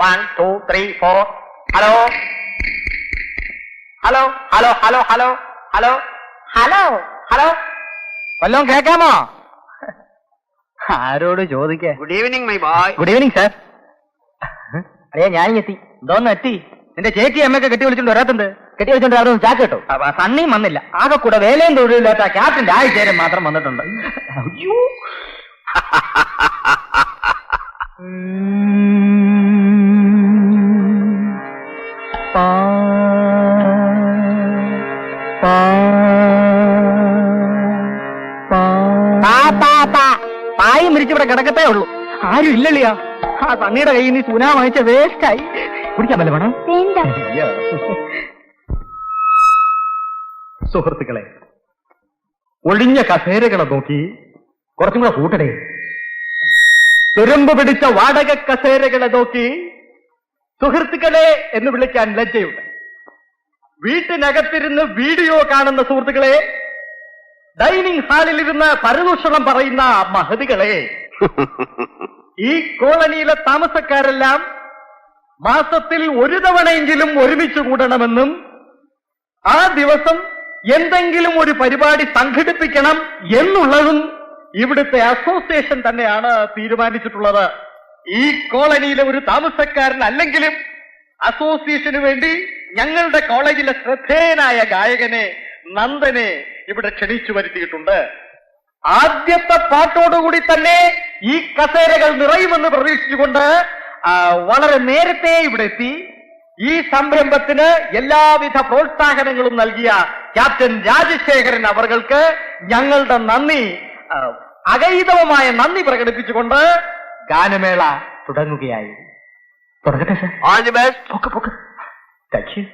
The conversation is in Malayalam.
1 2 3 4. Hello hello hello hello hello hello hello hello വല്ലതും കേൾക്കാമോ? ആരോട് ചോദിക്കേ? Good evening my boy. Good evening sir. അറിയാ ഞാൻ എത്തി. എന്തോന്ന് എത്തി? നിന്റെ ചേച്ചി അമ്മയൊക്കെ കെട്ടി വിളിച്ചോണ്ട് വരാത്തുണ്ട്. കെട്ടി വിളിച്ചോണ്ട് ആരും ചാക്ക് കേട്ടോ. സണ്ണിയും വന്നില്ല. ആകെ കൂടെ വേലയും തൊഴിലില്ലാത്ത ക്യാപ്റ്റന്റെ ആഴ്ചേരം മാത്രം വന്നിട്ടുണ്ട്. അയ്യോ പായും മിരിച്ചിവിടെ കിടക്കത്തേ ഉള്ളൂ. ആരും ഇല്ലല്ലിയാ. ആ സണ്ണിയുടെ കയ്യിൽ നിന്ന് സുനാ വാങ്ങിച്ച വേസ്റ്റായി. കുടിക്കാൻ വല്ല വേണം? സുഹൃത്തുക്കളെ, ഒഴിഞ്ഞ കസേരകളെ നോക്കി കുറച്ചും കൂടെ കൂട്ടണേ. തുരുമ്പ് പിടിച്ച വാടക കസേരകളെ നോക്കി സുഹൃത്തുക്കളെ എന്ന് വിളിക്കാൻ ലജ്ജയുണ്ട്. വീട്ടിനകത്തിരുന്ന് വീഡിയോ കാണുന്ന സുഹൃത്തുക്കളെ, ഡൈനിങ് ഹാളിലിരുന്ന് പരദൂഷണം പറയുന്ന മഹതികളെ, ഈ കോളനിയിലെ താമസക്കാരെല്ലാം മാസത്തിൽ ഒരു തവണയെങ്കിലും ഒരുമിച്ച് കൂടണമെന്നും ആ ദിവസം എന്തെങ്കിലും ഒരു പരിപാടി സംഘടിപ്പിക്കണം എന്നുള്ളതും ഇവിടുത്തെ അസോസിയേഷൻ തന്നെയാണ് തീരുമാനിച്ചിട്ടുള്ളത്. ഈ കോളനിയിലെ ഒരു താമസക്കാരൻ അല്ലെങ്കിലും അസോസിയേഷന് വേണ്ടി ഞങ്ങളുടെ കോളേജിലെ ശ്രദ്ധേയനായ ഗായകനെ നന്ദനെ ഇവിടെ ക്ഷണിച്ചു വരുത്തിയിട്ടുണ്ട്. ആദ്യത്തെ പാട്ടോടുകൂടി തന്നെ ഈ കസേരകൾ നിറയുമെന്ന് പ്രതീക്ഷിച്ചുകൊണ്ട് വളരെ നേരത്തെ ഇവിടെ എത്തി ഈ സംരംഭത്തിന് എല്ലാവിധ പ്രോത്സാഹനങ്ങളും നൽകിയ ക്യാപ്റ്റൻ രാജശേഖരൻ അവർക്ക് ഞങ്ങളുടെ നന്ദി, അഗൈതവമായ നന്ദി പ്രകടിപ്പിച്ചുകൊണ്ട് ഗാനമേള തുടങ്ങുകയായി. തുടങ്ങട്ടെ sir. All the best. Thank you.